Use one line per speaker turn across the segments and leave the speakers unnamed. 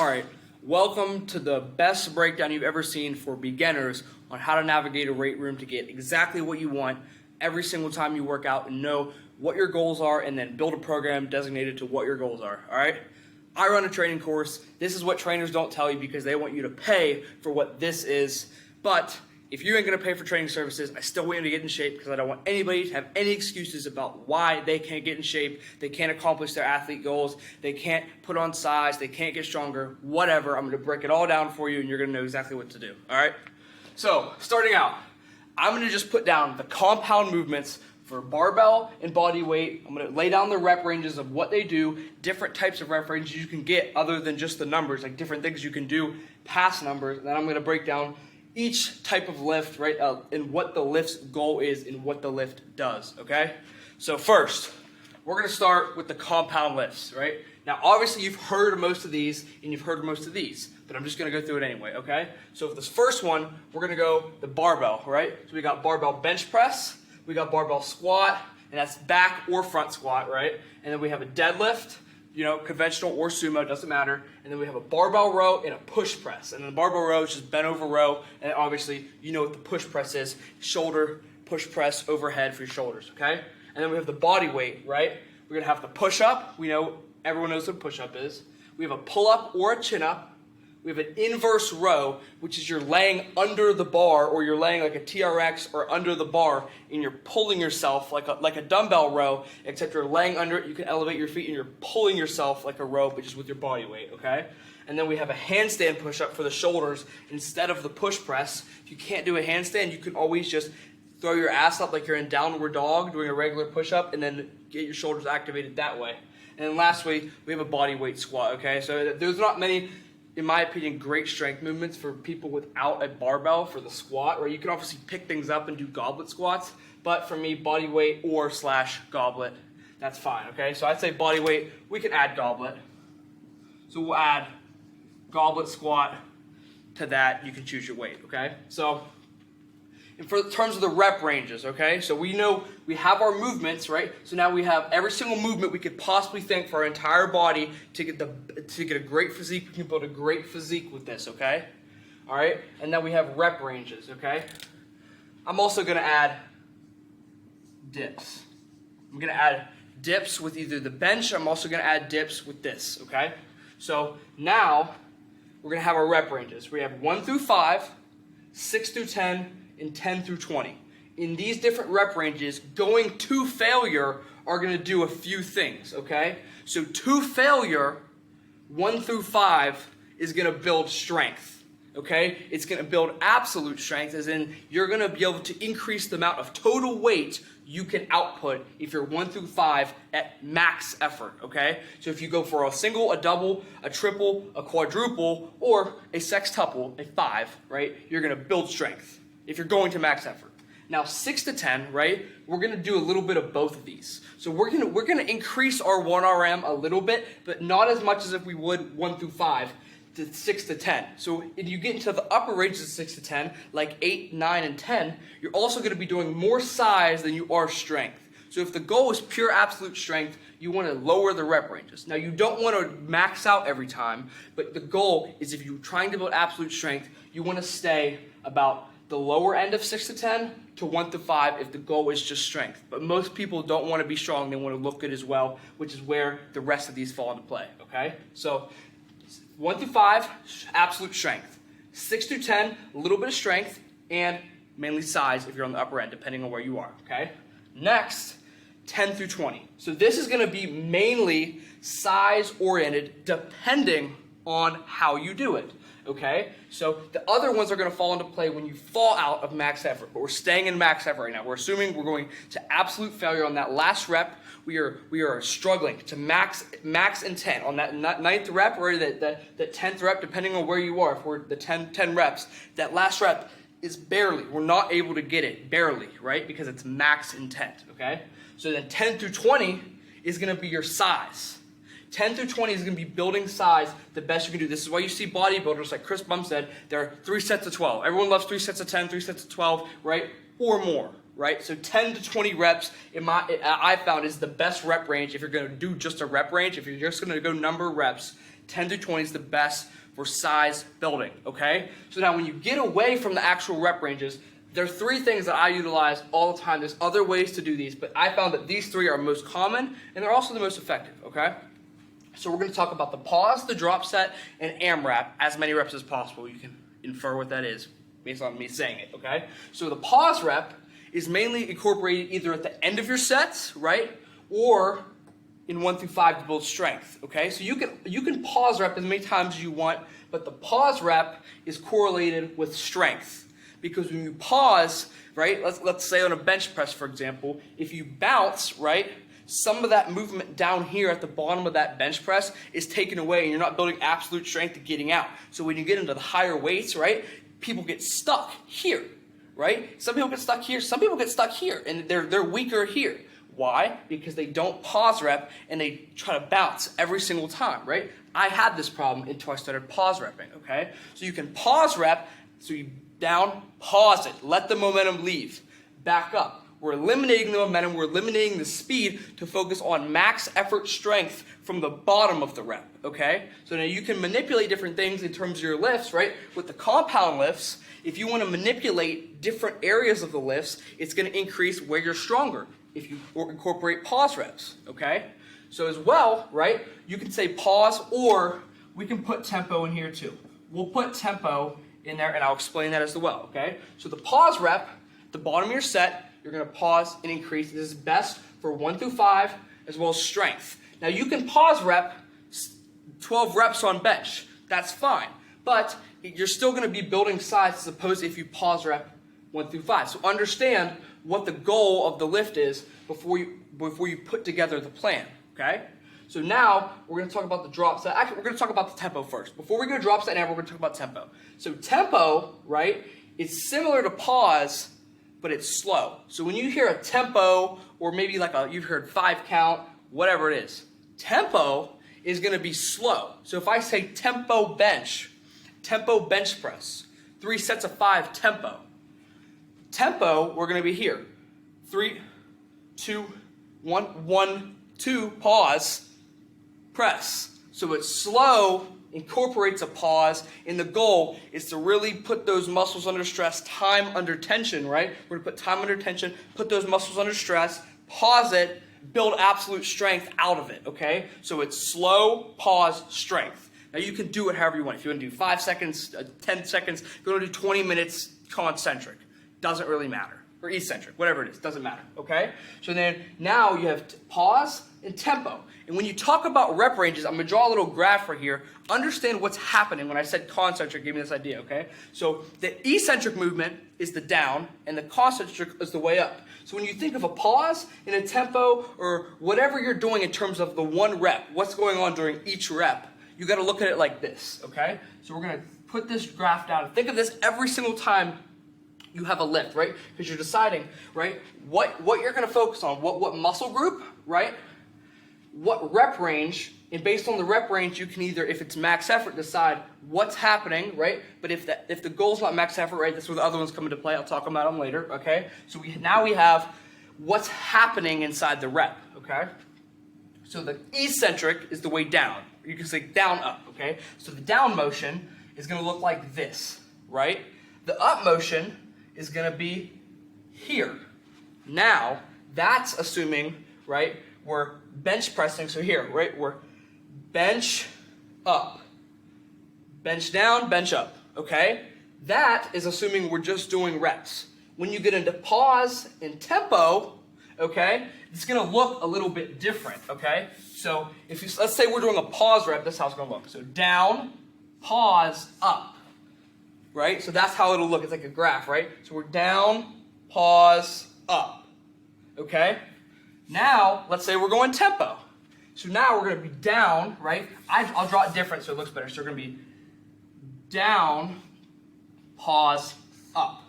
Alright, welcome to the best breakdown you've ever seen for beginners on how to navigate a weight room to get exactly what you want every single time you work out and know what your goals are and then build a program designated to what your goals are. Alright? I run a training course. This is what trainers don't tell you because they want you to pay for what this is. But if you ain't going to pay for training services, I still want you to get in shape because I don't want anybody to have any excuses about why they can't get in shape, they can't accomplish their athlete goals, they can't put on size, they can't get stronger, whatever. I'm going to break it all down for you and you're going to know exactly what to do. All right? So, starting out, I'm going to just put down the compound movements for barbell and body weight. I'm going to lay down the rep ranges of what they do, different types of rep ranges you can get other than just the numbers, like different things you can do past numbers. And then I'm going to break down each type of lift, right, and what the lift's goal is and what the lift does, okay? So first, we're going to start with the compound lifts, right? Now, obviously, you've heard of most of these and you've heard of most of these, but I'm just going to go through it anyway, okay? So for this first one, we're going to go the barbell, right? So we got barbell bench press, we got barbell squat, and that's back or front squat, right? And then we have a deadlift, you know, conventional or sumo, doesn't matter. And then we have a barbell row and a push press. And the barbell row is just bent over row. And obviously, you know what the push press is. Shoulder push press overhead for your shoulders, okay? And then we have the body weight, right? We're going to have the push up. We know, everyone knows what a push up is. We have a pull up or a chin up. We have an inverse row, which is you're laying under the bar or you're laying like a TRX or under the bar and you're pulling yourself like a dumbbell row, except you're laying under it, you can elevate your feet and you're pulling yourself like a row, but just with your body weight, okay? And then we have a handstand push-up for the shoulders instead of the push press. If you can't do a handstand, you can always just throw your ass up like you're in downward dog doing a regular push-up and then get your shoulders activated that way. And then lastly, we have a body weight squat, okay? So there's not many, in my opinion, great strength movements for people without a barbell for the squat, or you can obviously pick things up and do goblet squats, but for me, body weight or / goblet, that's fine, okay? So I'd say body weight, we can add goblet. So we'll add goblet squat to that, you can choose your weight, okay? So, and for terms of the rep ranges, okay? So we know we have our movements, right? So now we have every single movement we could possibly think for our entire body to get a great physique. We can build a great physique with this, okay? All right? And then we have rep ranges, okay? I'm also going to add dips. I'm going to add dips with either the bench. I'm also going to add dips with this, okay? So now we're going to have our rep ranges. We have 1 through 5, 6 through 10, and 10 through 20. In these different rep ranges, going to failure are going to do a few things, okay? So to failure, 1 through 5 is going to build strength, okay? It's going to build absolute strength, as in you're going to be able to increase the amount of total weight you can output if you're 1 through 5 at max effort, okay? So if you go for a single, a double, a triple, a quadruple, or a sextuple, a 5, right? You're going to build strength if you're going to max effort. Now 6 to 10, right? We're going to do a little bit of both of these. So we're going to increase our 1RM a little bit, but not as much as if we would 1 through 5 to 6 to 10. So if you get into the upper ranges of 6 to 10, like 8, 9, and 10, you're also going to be doing more size than you are strength. So if the goal is pure absolute strength, you want to lower the rep ranges. Now you don't want to max out every time, but the goal is if you're trying to build absolute strength, you want to stay about the lower end of 6 to 10 to 1 to 5 if the goal is just strength. But most people don't want to be strong, they want to look good as well, which is where the rest of these fall into play, okay? So 1 through 5, absolute strength. 6 through 10, a little bit of strength, and mainly size if you're on the upper end, depending on where you are, okay? Next, 10 through 20. So this is going to be mainly size-oriented, depending on how you do it. Okay, so the other ones are going to fall into play when you fall out of max effort, but we're staying in max effort right now. We're assuming we're going to absolute failure on that last rep. We are struggling to max intent on that 9th rep or that 10th rep, depending on where you are. If we're the 10 reps, that last rep is barely. We're not able to get it, barely, right? Because it's max intent, okay? So then 10 through 20 is going to be your size. 10 through 20 is going to be building size the best you can do. This is why you see bodybuilders, like Chris Bum said, there are 3 sets of 12. Everyone loves 3 sets of 10, 3 sets of 12, right? Or more, right? So 10 to 20 reps, I found, is the best rep range if you're going to do just a rep range. If you're just going to go number of reps, 10 through 20 is the best for size building, okay? So now when you get away from the actual rep ranges, there are 3 things that I utilize all the time. There's other ways to do these, but I found that these 3 are most common, and they're also the most effective, okay? So we're going to talk about the pause, the drop set, and AMRAP, as many reps as possible. You can infer what that is based on me saying it, okay? So the pause rep is mainly incorporated either at the end of your sets, right, or in 1 through 5 to build strength, okay? So you can pause rep as many times as you want, but the pause rep is correlated with strength, because when you pause, right, let's say on a bench press, for example, if you bounce, right, some of that movement down here at the bottom of that bench press is taken away, and you're not building absolute strength to getting out. So when you get into the higher weights, right, people get stuck here, right? Some people get stuck here, some people get stuck here, and they're weaker here. Why? Because they don't pause rep and they try to bounce every single time, right? I had this problem until I started pause repping, okay? So you can pause rep, so you down, pause it, let the momentum leave, back up. We're eliminating the momentum, we're eliminating the speed to focus on max effort strength from the bottom of the rep, okay? So now you can manipulate different things in terms of your lifts, right? With the compound lifts, if you want to manipulate different areas of the lifts, it's going to increase where you're stronger if you incorporate pause reps, okay? So as well, right, you can say pause, or we can put tempo in here too. We'll put tempo in there, and I'll explain that as well, okay? So the pause rep, the bottom of your set, you're going to pause and increase. This is best for 1 through 5, as well as strength. Now you can pause rep 12 reps on bench. That's fine. But you're still going to be building size as opposed to if you pause rep 1 through 5. So understand what the goal of the lift is before you put together the plan, okay? So now we're going to talk about the drop set. Actually, we're going to talk about the tempo first. Before we go drop set, now we're going to talk about tempo. So tempo, right, is similar to pause, but it's slow. So when you hear a tempo, or maybe like you've heard 5 count, whatever it is, tempo is going to be slow. So if I say tempo bench press, 3 sets of 5 tempo. Tempo, we're going to be here. 3, 2, 1, 1, 2, pause, press. So it's slow, incorporates a pause, and the goal is to really put those muscles under stress, time under tension, right? We're going to put time under tension, put those muscles under stress, pause it, build absolute strength out of it, okay? So it's slow, pause, strength. Now you can do it however you want. If you want to do 5 seconds, 10 seconds, if you want to do 20 minutes concentric, doesn't really matter. Or eccentric, whatever it is, doesn't matter, okay? So then now you have pause and tempo. And when you talk about rep ranges, I'm going to draw a little graph right here. Understand what's happening. When I said concentric, gave me this idea, okay? So the eccentric movement is the down, and the concentric is the way up. So when you think of a pause and a tempo, or whatever you're doing in terms of the one rep, what's going on during each rep, you got to look at it like this, okay? So we're going to put this graph down. Think of this every single time you have a lift, right? Because you're deciding, right, what you're going to focus on, what muscle group, right? What rep range, and based on the rep range, you can either, if it's max effort, decide what's happening, right? But if the goal's not max effort, right, that's where the other ones come into play. I'll talk about them later, okay? So now we have what's happening inside the rep, okay? So the eccentric is the way down. You can say down, up, okay? So the down motion is going to look like this, right? The up motion is going to be here. Now, that's assuming, right, we're bench pressing. So here, right, we're bench up, bench down, bench up, okay? That is assuming we're just doing reps. When you get into pause and tempo, okay, it's going to look a little bit different, okay? So let's say we're doing a pause rep, that's how it's going to look. So down, pause, up. Right? So that's how it'll look. It's like a graph, right? So we're down, pause, up. Okay? Now, let's say we're going tempo. So now we're going to be down, right? I'll draw it different so it looks better. So we're going to be down, pause, up.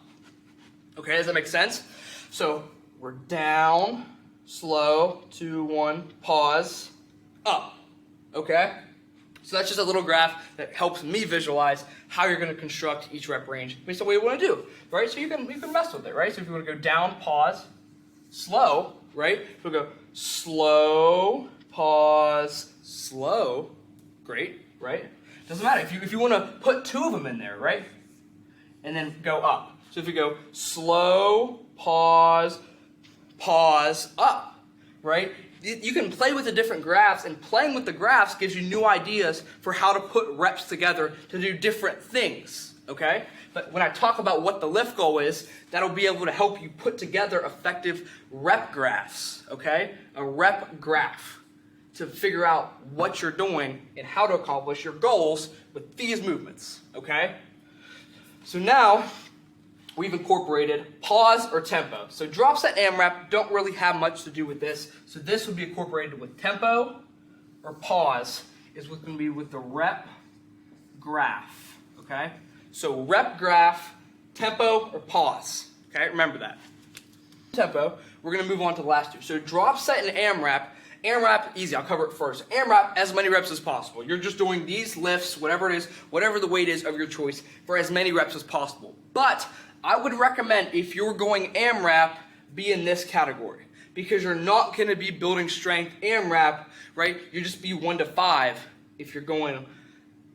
Okay, does that make sense? So we're down, slow, 2, 1, pause, up. Okay? So that's just a little graph that helps me visualize how you're going to construct each rep range based on what you want to do, right? So you can mess with it, right? So if you want to go down, pause, slow, right? We'll go slow, pause, slow, great. right? Doesn't matter. If you want to put 2 of them in there, right? And then go up. So if you go slow, pause, pause, up, right? You can play with the different graphs, and playing with the graphs gives you new ideas for how to put reps together to do different things, okay? But when I talk about what the lift goal is, that'll be able to help you put together effective rep graphs, okay? A rep graph to figure out what you're doing and how to accomplish your goals with these movements, okay? So now, we've incorporated pause or tempo. So drop set AMRAP don't really have much to do with this. So this would be incorporated with tempo, or pause is what's going to be with the rep graph, okay? So rep graph, tempo, or pause, okay? Remember that. Tempo, we're going to move on to the last 2. So drop set and AMRAP. AMRAP, easy, I'll cover it first. AMRAP, as many reps as possible. You're just doing these lifts, whatever it is, whatever the weight is of your choice, for as many reps as possible. But I would recommend, if you're going AMRAP, be in this category, because you're not going to be building strength AMRAP, right? You just be 1 to 5 if you're going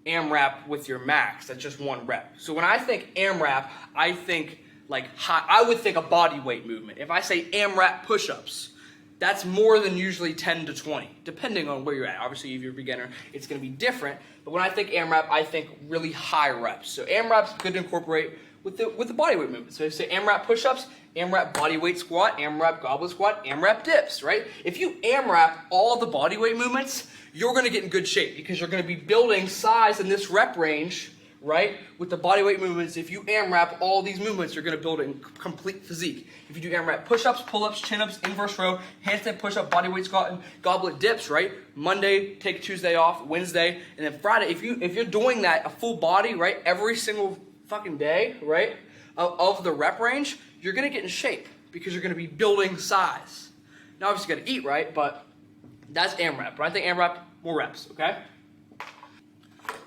AMRAP with your max. That's just 1 rep. So when I think AMRAP, I think like I would think a body weight movement. If I say AMRAP push-ups, that's more than usually 10 to 20, depending on where you're at. Obviously, if you're a beginner, it's going to be different. But when I think AMRAP, I think really high reps. So AMRAP's good to incorporate with the body weight movement. So if you say AMRAP push-ups, AMRAP body weight squat, AMRAP goblet squat, AMRAP dips, right? If you AMRAP all the body weight movements, you're going to get in good shape because you're going to be building size in this rep range, right? With the body weight movements, if you AMRAP all these movements, you're going to build a complete physique. If you do AMRAP push-ups, pull-ups, chin-ups, inverse row, handstand push-up, body weight squat, and goblet dips, right? Monday, take Tuesday off, Wednesday, and then Friday. If you're doing that a full body, right, every single fucking day, right, of the rep range, you're going to get in shape because you're going to be building size. Now, obviously, you got to eat right, but that's AMRAP. But I think AMRAP, more reps, okay?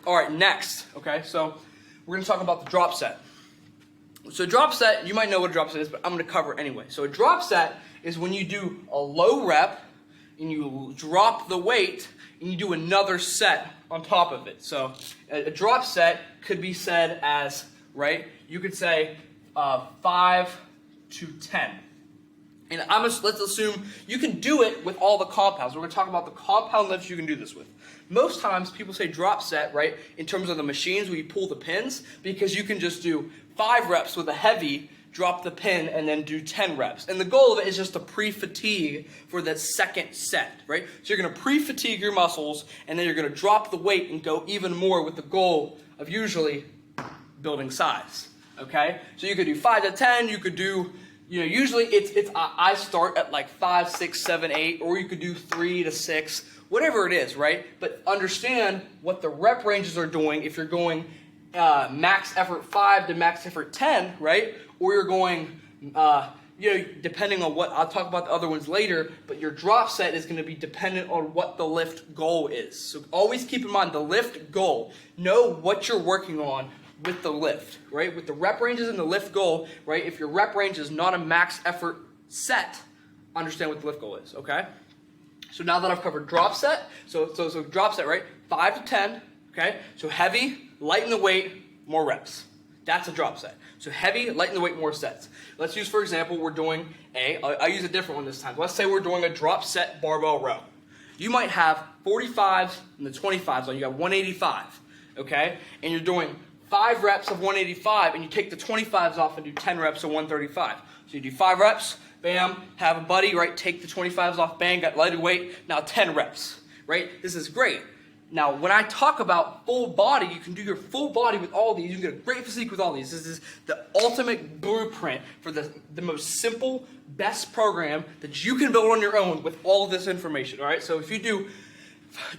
All right, next, okay, so we're going to talk about the drop set. So drop set, you might know what a drop set is, but I'm going to cover it anyway. So a drop set is when you do a low rep and you drop the weight and you do another set on top of it. So a drop set could be said as, right, you could say 5 to 10. And let's assume you can do it with all the compounds. We're going to talk about the compound lifts you can do this with. Most times people say drop set, right, in terms of the machines where you pull the pins, because you can just do 5 reps with a heavy, drop the pin, and then do 10 reps. And the goal of it is just to pre-fatigue for the second set, right? So you're going to pre-fatigue your muscles, and then you're going to drop the weight and go even more with the goal of usually building size, okay? So you could do 5 to 10, you could do, usually I start at like 5, 6, 7, 8, or you could do 3 to 6, whatever it is, right? But understand what the rep ranges are doing if you're going max effort 5 to max effort 10, right? Or you're going, depending on what, I'll talk about the other ones later, but your drop set is going to be dependent on what the lift goal is. So always keep in mind the lift goal. Know what you're working on with the lift, right? With the rep ranges and the lift goal, right? If your rep range is not a max effort set, understand what the lift goal is, okay? So now that I've covered drop set, so drop set, right? 5 to 10, okay? So heavy, lighten the weight, more reps. That's a drop set. So heavy, lighten the weight, more sets. Let's use, for example, we're doing I use a different one this time. Let's say we're doing a drop set barbell row. You might have 45s and the 25s on. You got 185, okay? And you're doing 5 reps of 185, and you take the 25s off and do 10 reps of 135. So you do 5 reps, bam, have a buddy, right, take the 25s off, bang, got lighter weight, now 10 reps, right? This is great. Now, when I talk about full body, you can do your full body with all these. You can get a great physique with all these. This is the ultimate blueprint for the most simple, best program that you can build on your own with all of this information, all right? So if you do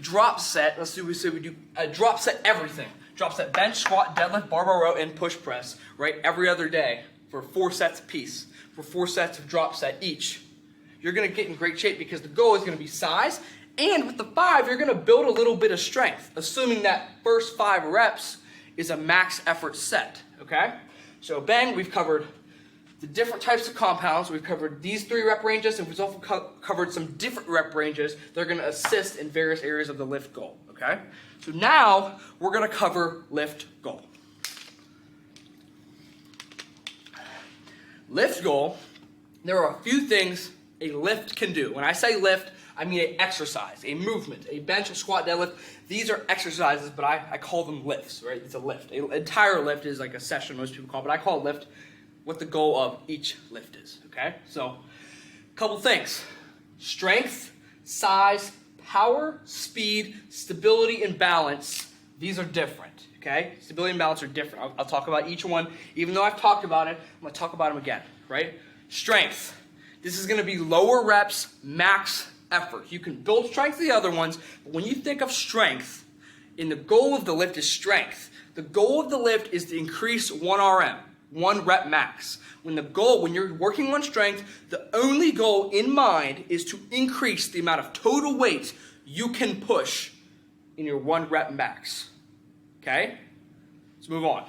drop set, let's do, we do a drop set everything. Drop set bench, squat, deadlift, barbell row, and push press, right? Every other day for 4 sets apiece, for 4 sets of drop set each. You're going to get in great shape because the goal is going to be size. And with the 5, you're going to build a little bit of strength, assuming that first 5 reps is a max effort set, okay? So bang, we've covered the different types of compounds. We've covered these 3 rep ranges, and we've also covered some different rep ranges that are going to assist in various areas of the lift goal. Okay? So now we're going to cover lift goal. Lift goal, there are a few things a lift can do. When I say lift, I mean an exercise, a movement, a bench, a squat, deadlift. These are exercises, but I call them lifts, right? It's a lift. An entire lift is like a session most people call it, but I call it lift what the goal of each lift is, okay? So, a couple things. Strength, size, power, speed, stability, and balance. These are different, okay? Stability and balance are different. I'll talk about each one. Even though I've talked about it, I'm going to talk about them again, right? Strength. This is going to be lower reps, max effort. You can build strength the other ones, but when you think of strength, and the goal of the lift is strength, the goal of the lift is to increase 1 RM, 1 rep max. When you're working on strength, the only goal in mind is to increase the amount of total weight you can push in your 1 rep max. Okay? Let's move on.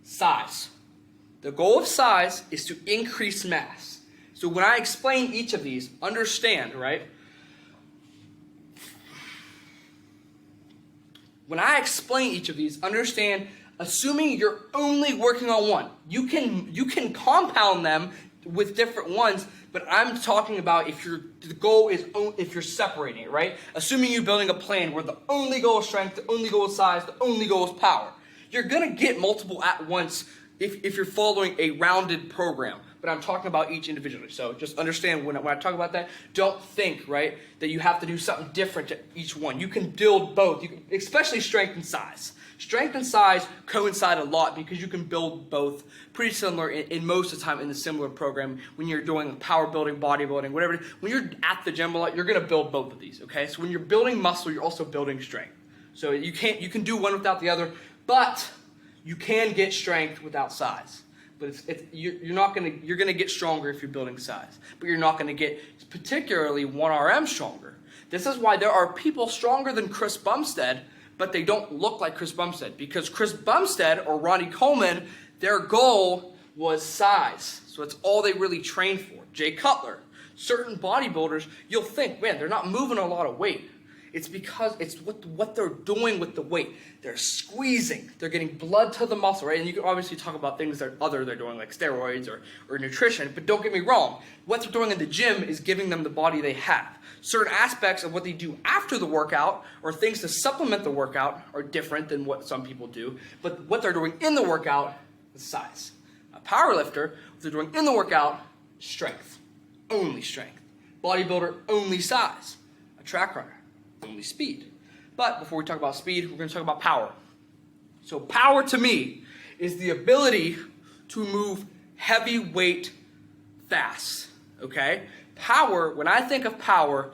Size. The goal of size is to increase mass. So when I explain each of these, understand, right? When I explain each of these, understand, assuming you're only working on one. You can compound them with different ones, but I'm talking about if you're separating it, right? Assuming you're building a plan where the only goal is strength, the only goal is size, the only goal is power. You're going to get multiple at once if you're following a rounded program. But I'm talking about each individually. So just understand when I talk about that, don't think, right, that you have to do something different to each one. You can build both, especially strength and size. Strength and size coincide a lot because you can build both pretty similar in most of the time in the similar program when you're doing power building, bodybuilding, whatever. When you're at the gym a lot, you're going to build both of these, okay? So when you're building muscle, you're also building strength. So you can do one without the other, but you can get strength without size. But you're going to get stronger if you're building size. But you're not going to get particularly 1 RM stronger. This is why there are people stronger than Chris Bumstead, but they don't look like Chris Bumstead. Because Chris Bumstead or Ronnie Coleman, their goal was size. So that's all they really trained for. Jay Cutler. Certain bodybuilders, you'll think, man, they're not moving a lot of weight. It's because it's what they're doing with the weight. They're squeezing. They're getting blood to the muscle, right? And you can obviously talk about things they're doing, like steroids or nutrition. But don't get me wrong. What they're doing in the gym is giving them the body they have. Certain aspects of what they do after the workout or things to supplement the workout are different than what some people do. But what they're doing in the workout is size. A power lifter, what they're doing in the workout, strength. Only strength. Bodybuilder, only size. A track runner, only speed. But before we talk about speed, we're going to talk about power. So power to me is the ability to move heavy weight fast. Okay? Power, when I think of power,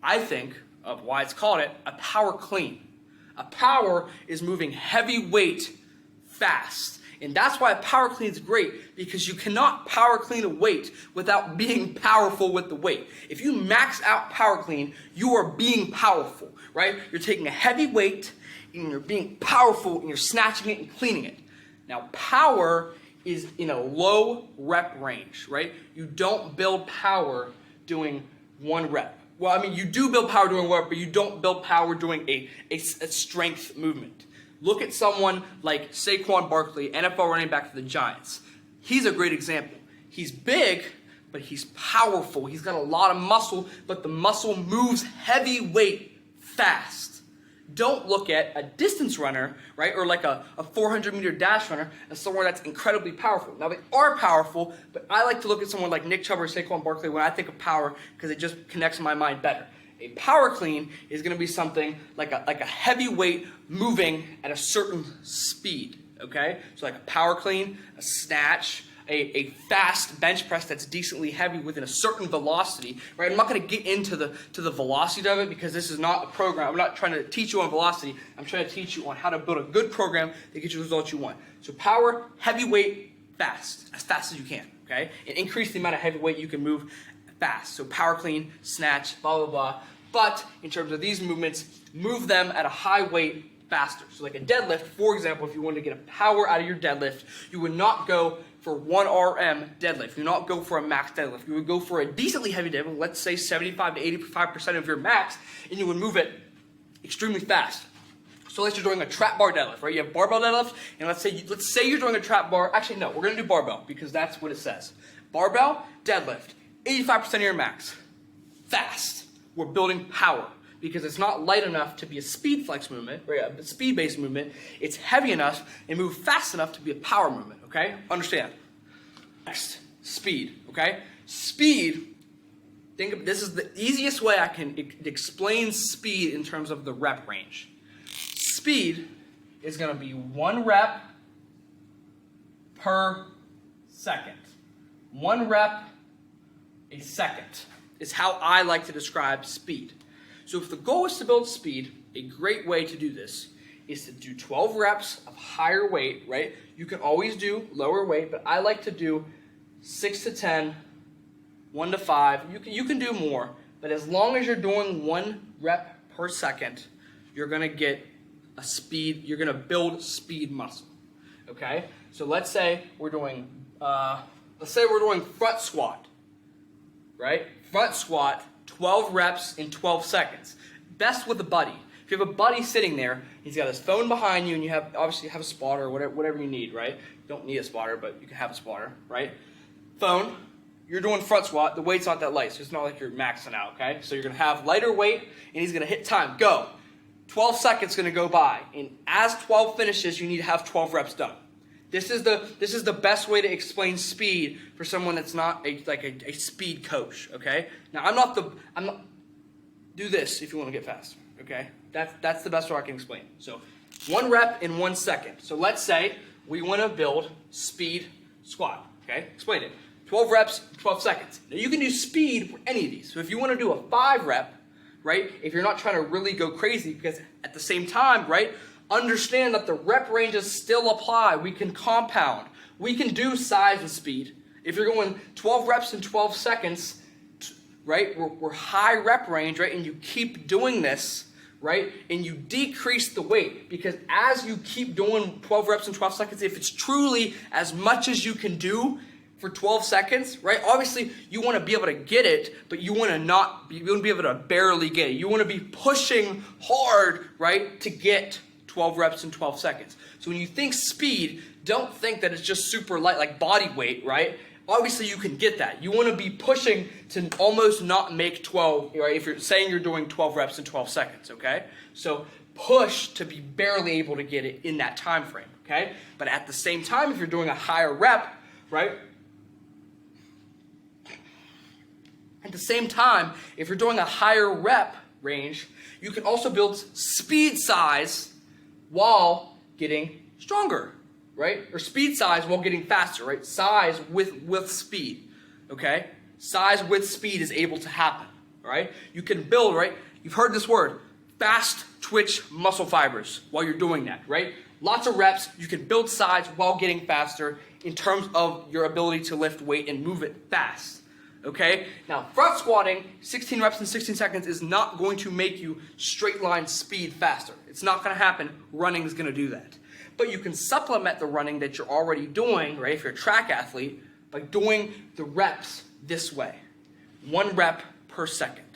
I think of why it's called a power clean. A power is moving heavy weight fast. And that's why a power clean is great, because you cannot power clean a weight without being powerful with the weight. If you max out power clean, you are being powerful, right? You're taking a heavy weight and you're being powerful and you're snatching it and cleaning it. Now, power is in a low rep range, right? You don't build power doing 1 rep. Well, I mean, you do build power doing 1 rep, but you don't build power doing a strength movement. Look at someone like Saquon Barkley, NFL running back for the Giants. He's a great example. He's big, but he's powerful. He's got a lot of muscle, but the muscle moves heavy weight fast. Don't look at a distance runner, right, or like a 400-meter dash runner as someone that's incredibly powerful. Now, they are powerful, but I like to look at someone like Nick Chubb or Saquon Barkley when I think of power because it just connects in my mind better. A power clean is going to be something like a heavy weight moving at a certain speed, okay? So like a power clean, a snatch, a fast bench press that's decently heavy within a certain velocity, right? I'm not going to get into the velocity of it because this is not a program. I'm not trying to teach you on velocity. I'm trying to teach you on how to build a good program that gets you the results you want. So power, heavy weight, fast as you can, okay? And increase the amount of heavy weight you can move fast. So power clean, snatch, blah, blah, blah. But in terms of these movements, move them at a high weight faster. So like a deadlift, for example, if you wanted to get a power out of your deadlift, you would not go for 1 RM deadlift. You not go for a max deadlift. You would go for a decently heavy deadlift, let's say 75 to 85% of your max, and you would move it extremely fast. So let's say you're doing a trap bar deadlift, right? You have barbell deadlift, and let's say you're doing a trap bar. Actually, no, we're gonna do barbell because that's what it says. Barbell deadlift, 85% of your max, fast. We're building power because it's not light enough to be a speed flex movement, right? A speed-based movement. It's heavy enough and move fast enough to be a power movement. Okay, understand? Next, speed. Okay, speed. Think of this is the easiest way I can explain speed in terms of the rep range. Speed is going to be 1 rep per second. 1 rep a second is how I like to describe speed. So if the goal is to build speed, a great way to do this is to do 12 reps of higher weight, right? You can always do lower weight, but I like to do 6 to 10, 1 to 5. You can do more, but as long as you're doing 1 rep per second, you're going to get a speed, you're going to build speed muscle, okay? So let's say we're doing front squat, right? Front squat, 12 reps in 12 seconds. Best with a buddy. If you have a buddy sitting there, he's got his phone behind you, and you obviously have a spotter or whatever you need, right? You don't need a spotter, but you can have a spotter, right? Phone, you're doing front squat, the weight's not that light, so it's not like you're maxing out, okay? So you're going to have lighter weight, and he's going to hit time. Go. 12 seconds going to go by, and as 12 finishes, you need to have 12 reps done. This is the best way to explain speed for someone that's not a speed coach, okay? Now I'm not do this if you want to get fast, okay? That's the best way I can explain. So 1 rep in 1 second. So let's say we want to build speed squat, okay? Explain it. 12 reps, 12 seconds. Now you can do speed for any of these. So if you want to do a 5 rep, right? If you're not trying to really go crazy, because at the same time, right? Understand that the rep ranges still apply. We can compound. We can do size with speed. If you're going 12 reps in 12 seconds, right? We're high rep range, right? And you keep doing this, right? And you decrease the weight, because as you keep doing 12 reps in 12 seconds, if it's truly as much as you can do for 12 seconds, right? Obviously, you want to be able to get it, but you want to be able to barely get it. You want to be pushing hard, right, to get 12 reps in 12 seconds. So when you think speed, don't think that it's just super light, like body weight, right? Obviously, you can get that. You want to be pushing to almost not make 12, right? If you're saying you're doing 12 reps in 12 seconds, okay? So push to be barely able to get it in that time frame, okay? But at the same time, if you're doing a higher rep, right? At the same time, if you're doing a higher rep range, you can also build speed size while getting stronger, right? Or speed size while getting faster, right? Size with speed, okay? Size with speed is able to happen, right? You can build, right? You've heard this word, fast twitch muscle fibers while you're doing that, right? Lots of reps, you can build size while getting faster in terms of your ability to lift weight and move it fast. Okay, now front squatting, 16 reps in 16 seconds is not going to make you straight line speed faster. It's not going to happen. Running is going to do that. But you can supplement the running that you're already doing, right, if you're a track athlete, by doing the reps this way. 1 rep per second.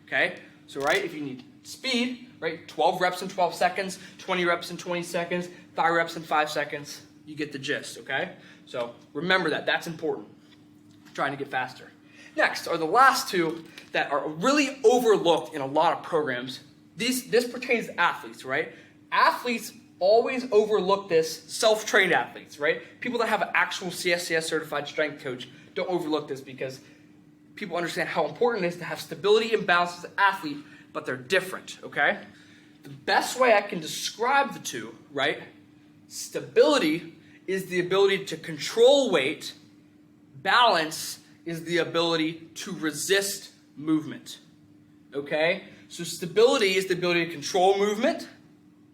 Okay, so right, if you need speed, right, 12 reps in 12 seconds, 20 reps in 20 seconds, 5 reps in 5 seconds, you get the gist, okay? So remember that. That's important. Trying to get faster. Next are the last two that are really overlooked in a lot of programs. This pertains to athletes, right? Athletes always overlook this, self-trained athletes, right? People that have an actual CSCS certified strength coach don't overlook this, because people understand how important it is to have stability and balance as an athlete, but they're different, okay? The best way I can describe the two, right? Stability is the ability to control weight. Balance is the ability to resist movement, okay? So stability is the ability to control movement,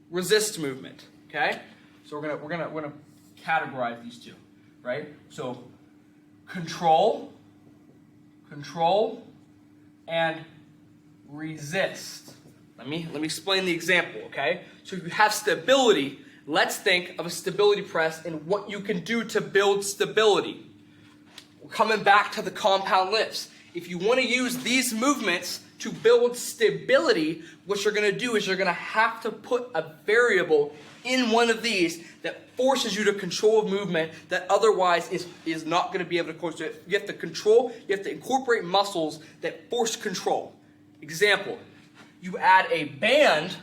resist movement, okay? So we're gonna categorize these two, right? So control, and resist. Let me explain the example, okay? So if you have stability, let's think of a stability press and what you can do to build stability. We're coming back to the compound lifts. If you want to use these movements to build stability, what you're going to do is you're going to have to put a variable in one of these that forces you to control a movement that otherwise is not going to be able to control. You have to control, you have to incorporate muscles that force control. Example, you add a band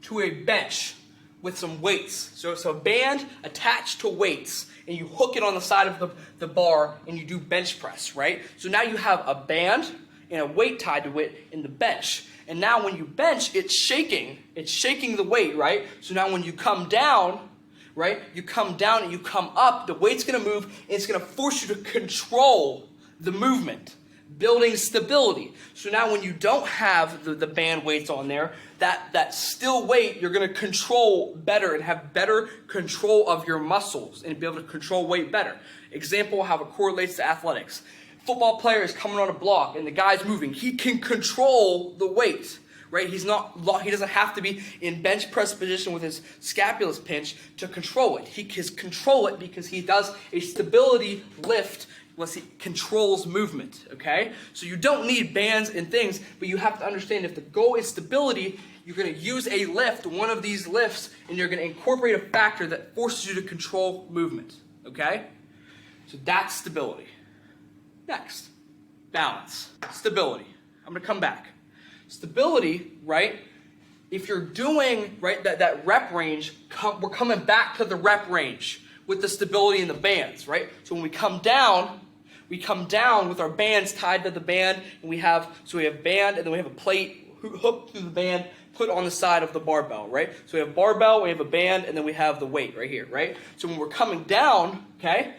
to a bench with some weights. So it's a band attached to weights, and you hook it on the side of the bar, and you do bench press, right? So now you have a band and a weight tied to it in the bench. And now when you bench, it's shaking the weight, right? So now when you come down, right, you come down and you come up, the weight's gonna move, and it's gonna force you to control the movement, building stability. So now when you don't have the band weights on there, that still weight, you're gonna control better and have better control of your muscles and be able to control weight better. Example, how it correlates to athletics. Football player is coming on a block and the guy's moving. He can control the weight, right? He doesn't have to be in bench press position with his scapulus pinch to control it. He can control it because he does a stability lift unless he controls movement, okay? So you don't need bands and things, but you have to understand if the goal is stability, you're gonna use a lift, one of these lifts, and you're gonna incorporate a factor that forces you to control movement, okay? So that's stability. Next, balance, stability. I'm gonna come back. Stability, right? If you're doing, right, that rep range, we're coming back to the rep range with the stability in the bands, right? So when we come down with our bands tied to the band, and we have band, and then we have a plate hooked through the band, put on the side of the barbell, right? So we have barbell, we have a band, and then we have the weight right here, right? So when we're coming down, okay,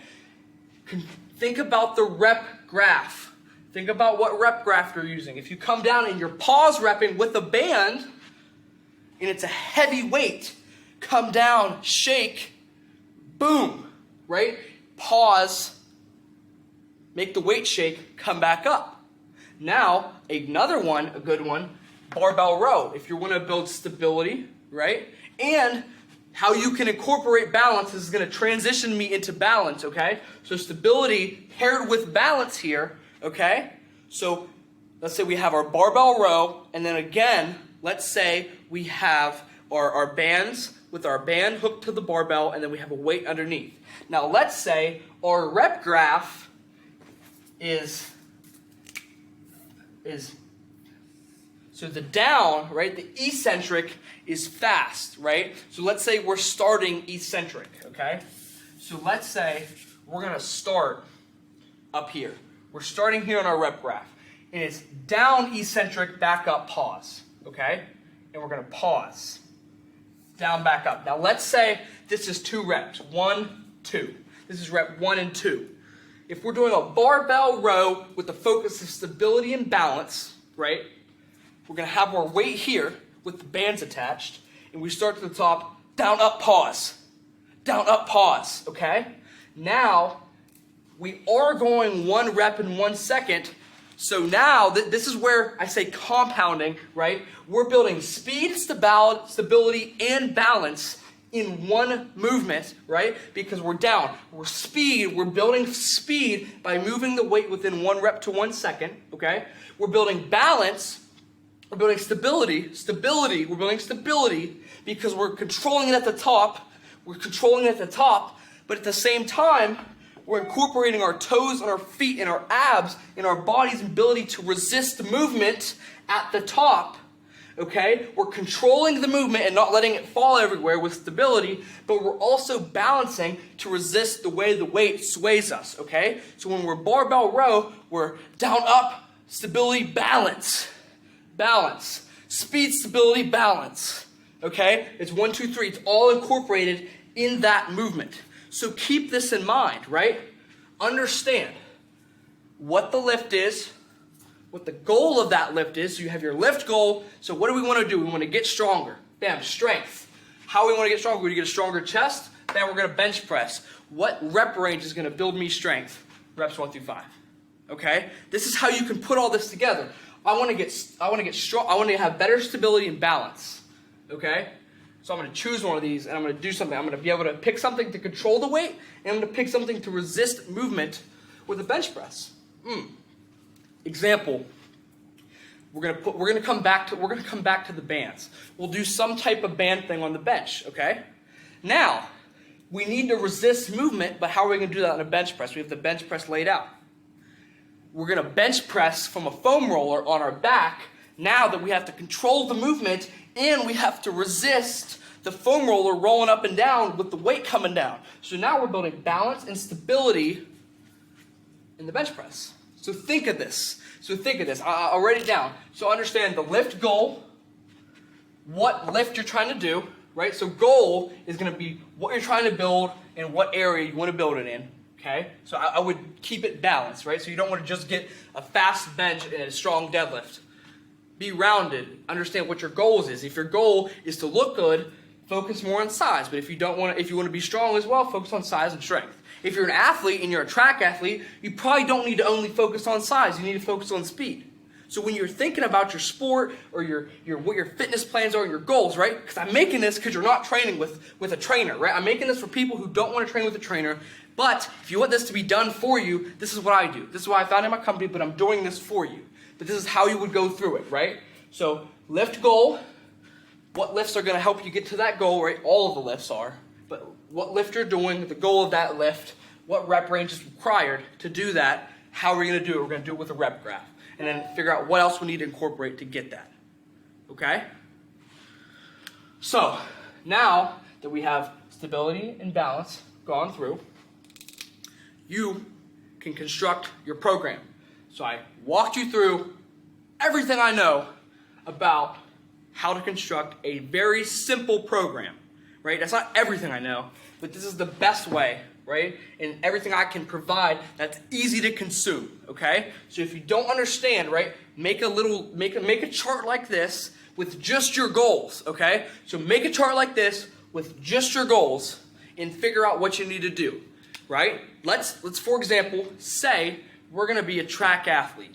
think about the rep graph. Think about what rep graph you're using. If you come down and you're pause repping with a band, and it's a heavy weight, come down, shake, boom, right? Pause, make the weight shake, come back up. Now, another one, a good one, barbell row. If you want to build stability, right? And how you can incorporate balance is going to transition me into balance, okay? So stability paired with balance here, okay? So let's say we have our barbell row, and then again, let's say we have our bands with our band hooked to the barbell, and then we have a weight underneath. Now let's say our rep graph is so the down, right, the eccentric is fast, right? So let's say we're starting eccentric, okay? So let's say we're gonna start up here. We're starting here on our rep graph. And it's down eccentric, back up, pause, okay? And we're gonna pause. Down, back up. Now let's say this is 2 reps, 1, 2. This is rep 1 and 2. If we're doing a barbell row with the focus of stability and balance, right? We're gonna have our weight here with the bands attached, and we start to the top, down, up, pause. Down, up, pause, okay? Now, we are going 1 rep in 1 second, so now this is where I say compounding, right? We're building speed, stability, and balance in one movement, right? Because we're down. We're building speed by moving the weight within 1 rep to 1 second, okay? We're building balance. We're building stability, we're building stability because we're controlling it at the top. But at the same time, we're incorporating our toes and our feet and our abs and our body's ability to resist movement at the top, okay? We're controlling the movement and not letting it fall everywhere with stability, but we're also balancing to resist the way the weight sways us, okay? So when we're barbell row, we're down, up, stability, balance. Balance. Speed, stability, balance. Okay? It's 1, 2, 3. It's all incorporated in that movement. So keep this in mind, right? Understand what the lift is, what the goal of that lift is. So you have your lift goal. So what do we want to do? We want to get stronger. Bam, strength. How we want to get stronger? We want to get a stronger chest. Bam, we're going to bench press. What rep range is going to build me strength? Reps 1 through 5. Okay? This is how you can put all this together. I want to get strong. I want to have better stability and balance. Okay? So I'm going to choose one of these, and I'm going to do something. I'm going to be able to pick something to control the weight, and I'm going to pick something to resist movement with a bench press. Example. We're going to come back to the bands. We'll do some type of band thing on the bench, okay? Now, we need to resist movement, but how are we going to do that on a bench press? We have the bench press laid out. We're going to bench press from a foam roller on our back now that we have to control the movement and we have to resist the foam roller rolling up and down with the weight coming down. So now we're building balance and stability in the bench press. So think of this. I'll write it down. So understand the lift goal, what lift you're trying to do, right? So goal is going to be what you're trying to build and what area you want to build it in. Okay, so I would keep it balanced, right? So you don't want to just get a fast bench and a strong deadlift. Be rounded. Understand what your goals is. If your goal is to look good, focus more on size. But if you want to be strong as well, focus on size and strength. If you're an athlete and you're a track athlete, you probably don't need to only focus on size. You need to focus on speed. So when you're thinking about your sport or what your fitness plans are, your goals, right? Because I'm making this because you're not training with a trainer, right? I'm making this for people who don't want to train with a trainer. But if you want this to be done for you, this is what I do. This is what I found in my company, but I'm doing this for you. But this is how you would go through it, right? So lift goal, what lifts are going to help you get to that goal, right? All of the lifts are. But what lift you're doing, the goal of that lift, what rep range is required to do that, how are we going to do it? We're going to do it with a rep graph. And then figure out what else we need to incorporate to get that. Okay? So, now that we have stability and balance gone through, you can construct your program. So I walked you through everything I know about how to construct a very simple program, right? That's not everything I know, but this is the best way, right? And everything I can provide that's easy to consume, okay? So if you don't understand, right, make a chart like this with just your goals, okay? So make a chart like this with just your goals and figure out what you need to do, right? Let's for example, say we're going to be a track athlete.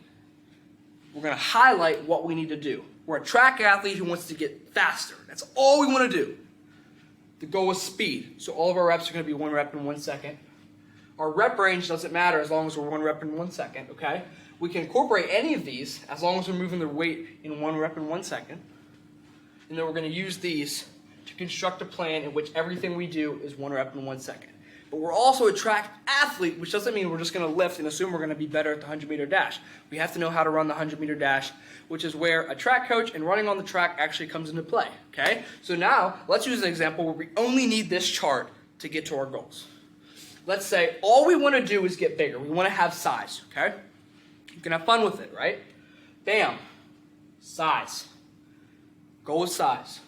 We're going to highlight what we need to do. We're a track athlete who wants to get faster. That's all we want to do. The goal is speed. So all of our reps are going to be 1 rep in 1 second. Our rep range doesn't matter as long as we're 1 rep in 1 second, okay? We can incorporate any of these as long as we're moving the weight in 1 rep in 1 second. And then we're going to use these to construct a plan in which everything we do is 1 rep in 1 second. But we're also a track athlete, which doesn't mean we're just going to lift and assume we're going to be better at the 100-meter dash. We have to know how to run the 100-meter dash, which is where a track coach and running on the track actually comes into play, okay? So now, let's use an example where we only need this chart to get to our goals. Let's say all we want to do is get bigger. We want to have size, okay? You can have fun with it, right? Bam. Size. Goal is size.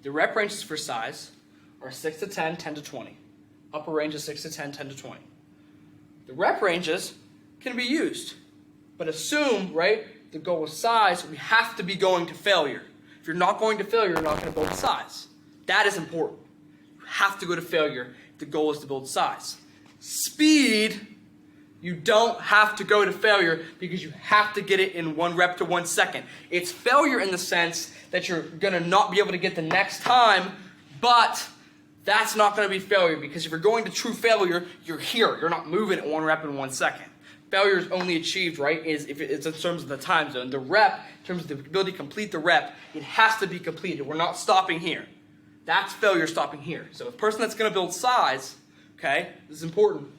The rep ranges for size are 6 to 10, 10 to 20. Upper range is 6 to 10, 10 to 20. The rep ranges can be used, but assume, right, the goal is size, we have to be going to failure. If you're not going to failure, you're not going to build size. That is important. You have to go to failure if the goal is to build size. Speed, you don't have to go to failure because you have to get it in 1 rep to 1 second. It's failure in the sense that you're going to not be able to get the next time, but that's not going to be failure because if you're going to true failure, you're here. You're not moving at 1 rep in 1 second. Failure is only achieved, right, is if it's in terms of the time zone. The rep, in terms of the ability to complete the rep, it has to be completed. We're not stopping here. That's failure stopping here. So a person that's going to build size, okay, this is important,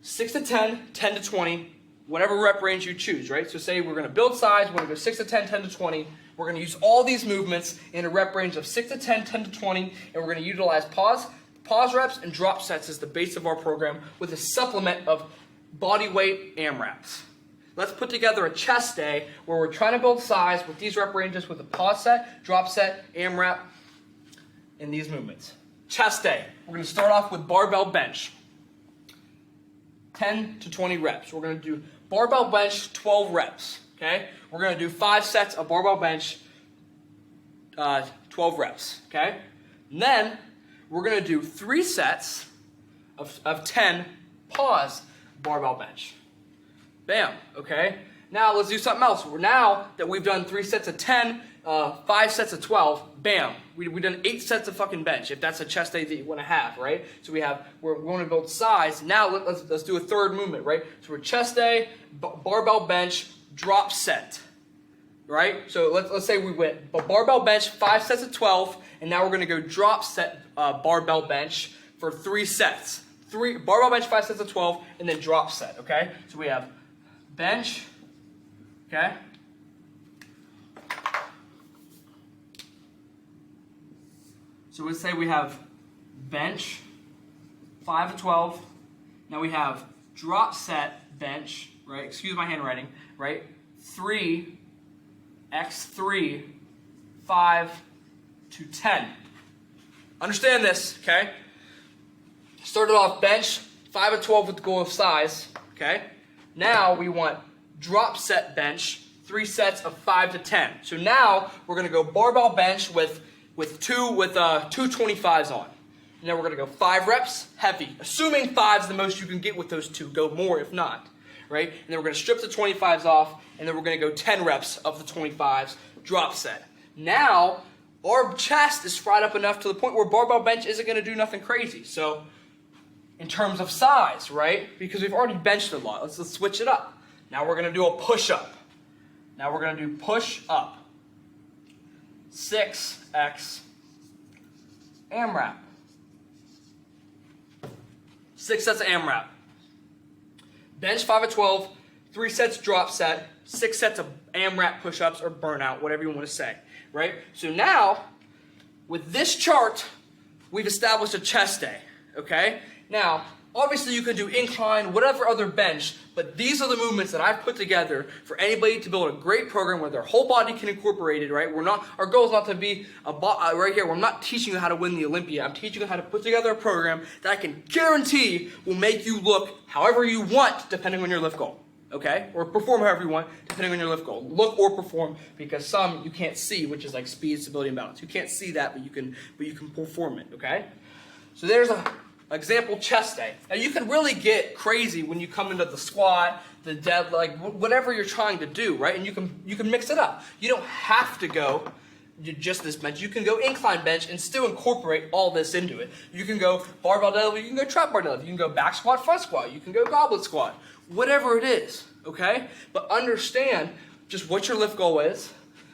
6 to 10, 10 to 20, whatever rep range you choose, right? So say we're going to build size, we're going to go 6 to 10, 10 to 20. We're going to use all these movements in a rep range of 6 to 10, 10 to 20, and we're going to utilize pause reps and drop sets as the base of our program with a supplement of body weight AMRAPs. Let's put together a chest day where we're trying to build size with these rep ranges with a pause set, drop set, AMRAP, and these movements. Chest day. We're going to start off with barbell bench. 10 to 20 reps. We're going to do barbell bench 12 reps. Okay? We're going to do 5 sets of barbell bench, 12 reps. Okay? And then we're going to do 3 sets of 10 pause barbell bench. Bam. Okay? Now let's do something else. Now that we've done 3 sets of 10 5 sets of 12, bam, we done 8 sets of fucking bench, if that's a chest day that you want to have, right? So we're going to build size. Now let's do a third movement, right? So we're chest day, barbell bench, drop set, right? So let's say we went barbell bench, 5 sets of 12, and now we're going to go drop set barbell bench for 3 sets. Barbell bench, 5 sets of 12, and then drop set, okay? So we have bench, okay? So let's say we have bench, 5 of 12. Now we have drop set bench, right? Excuse my handwriting, right? 3, x3, 5 to 10. Understand this, okay? Started off bench, 5 of 12 with the goal of size, okay? Now we want drop set bench, 3 sets of 5 to 10. So now we're going to go barbell bench with two 25s on. And then we're going to go 5 reps, heavy. Assuming 5's the most you can get with those 2. Go more if not, right? And then we're going to strip the 25s off, and then we're going to go 10 reps of the 25s, drop set. Now, our chest is fried up enough to the point where barbell bench isn't going to do nothing crazy. So, in terms of size, right? Because we've already benched a lot. Let's switch it up. Now we're going to do a push-up. Now we're going to do push-up. 6x AMRAP. 6 sets of AMRAP. Bench 5 of 12, 3 sets drop set, 6 sets of AMRAP push-ups or burnout, whatever you want to say, right? So now, with this chart, we've established a chest day, okay? Now, obviously you can do incline, whatever other bench, but these are the movements that I've put together for anybody to build a great program where their whole body can incorporate it, right? Our goal is not to be right here. I'm not teaching you how to win the Olympia. I'm teaching you how to put together a program that I can guarantee will make you look however you want, depending on your lift goal, okay? Or perform however you want, depending on your lift goal. Look or perform, because some you can't see, which is like speed, stability, and balance. You can't see that, but you can perform it, okay? So there's a example chest day. Now you can really get crazy when you come into the squat, the dead, like whatever you're trying to do, right? And you can mix it up. You don't have to go just this bench. You can go incline bench and still incorporate all this into it. You can go barbell deadlift, you can go trap bar deadlift, you can go back squat, front squat, you can go goblet squat, whatever it is, okay? But understand just what your lift goal is,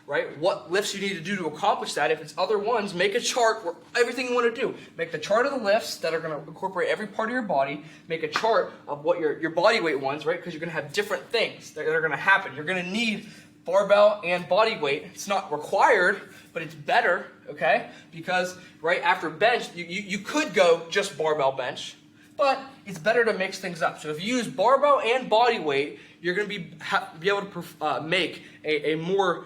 right? What lifts you need to do to accomplish that. If it's other ones, make a chart where everything you want to do. Make the chart of the lifts that are going to incorporate every part of your body. Make a chart of what your body weight ones, right? Because you're going to have different things that are going to happen. You're going to need barbell and body weight. It's not required, but it's better, okay? Because right after bench, you could go just barbell bench, but it's better to mix things up. So if you use barbell and body weight, you're going to be able to make a more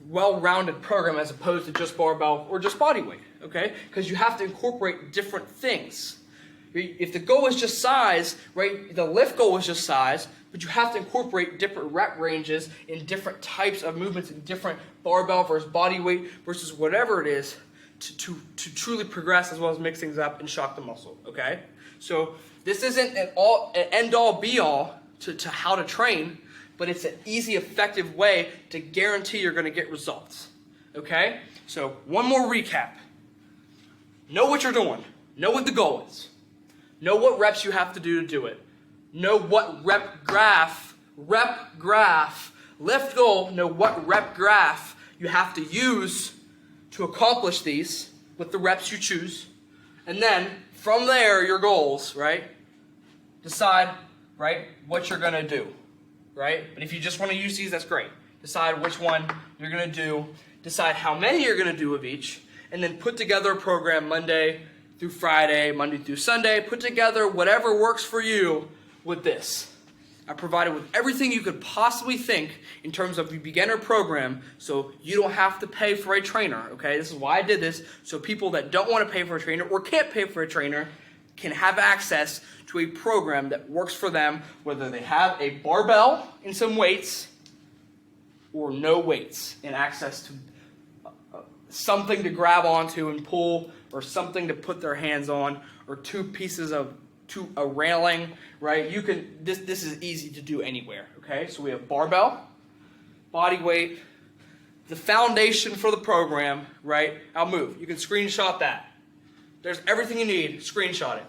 well-rounded program as opposed to just barbell or just body weight, okay? Because you have to incorporate different things. If the goal is just size, right, the lift goal is just size, but you have to incorporate different rep ranges in different types of movements in different barbell versus body weight versus whatever it is to truly progress as well as mix things up and shock the muscle, okay? So this isn't an end-all be-all to how to train, but it's an easy, effective way to guarantee you're going to get results, okay? So one more recap. Know what you're doing. Know what the goal is. Know what reps you have to do it. Know what rep graph, lift goal, know what rep graph you have to use to accomplish these with the reps you choose. And then, from there, your goals, right? Decide, right, what you're going to do. Right? But if you just want to use these, that's great. Decide which one you're going to do. Decide how many you're going to do of each. And then put together a program Monday through Friday, Monday through Sunday. Put together whatever works for you with this. I provided with everything you could possibly think in terms of the beginner program, so you don't have to pay for a trainer. Okay? This is why I did this, so people that don't want to pay for a trainer or can't pay for a trainer can have access to a program that works for them, whether they have a barbell and some weights or no weights and access to something to grab onto and pull or something to put their hands on or a railing, right? You can, this is easy to do anywhere, okay? So we have barbell, body weight, the foundation for the program, right? I'll move. You can screenshot that. There's everything you need. Screenshot it.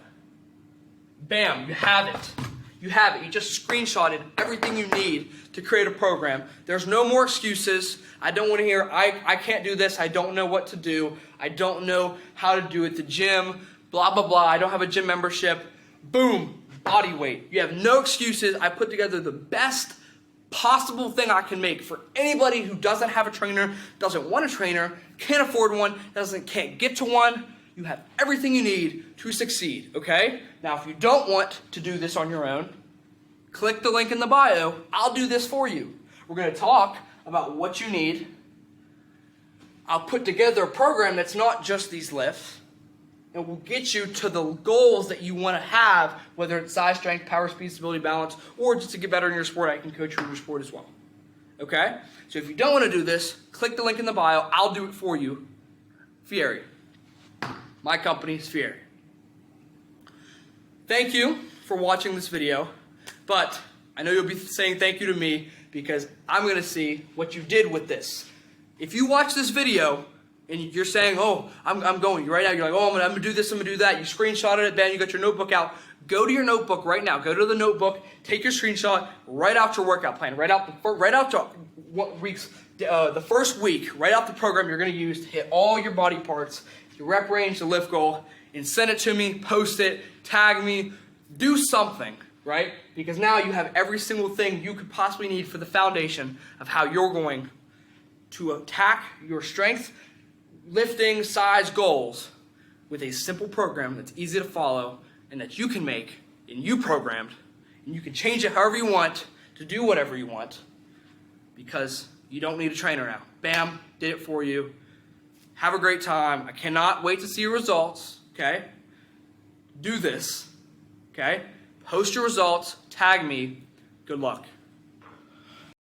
Bam, you have it. You have it. You just screenshotted everything you need to create a program. There's no more excuses. I don't want to hear, I can't do this. I don't know what to do. I don't know how to do it. The gym, blah, blah, blah. I don't have a gym membership. Boom, body weight. You have no excuses. I put together the best possible thing I can make for anybody who doesn't have a trainer, doesn't want a trainer, can't afford one, can't get to one. You have everything you need to succeed, okay? Now, if you don't want to do this on your own, click the link in the bio. I'll do this for you. We're going to talk about what you need. I'll put together a program that's not just these lifts, and will get you to the goals that you want to have, whether it's size, strength, power, speed, stability, balance, or just to get better in your sport. I can coach you in your sport as well, okay? So if you don't want to do this, click the link in the bio. I'll do it for you. Fieri. My company is Fieri. Thank you for watching this video, but I know you'll be saying thank you to me because I'm going to see what you did with this. If you watch this video and you're saying, oh, I'm going, right now you're like, oh, I'm going to do this, I'm going to do that. You screenshotted it, then you got your notebook out. Go to your notebook right now. Go to the notebook, take your screenshot, write out your workout plan, write out to what weeks, the first week, write out the program you're going to use to hit all your body parts, your rep range, the lift goal, and send it to me, post it, tag me, do something, right? Because now you have every single thing you could possibly need for the foundation of how you're going to attack your strength, lifting, size goals with a simple program that's easy to follow and that you can make and you programmed, and you can change it however you want to do whatever you want because you don't need a trainer now. Bam, did it for you. Have a great time. I cannot wait to see your results, okay? Do this, okay? Post your results, tag me. Good luck.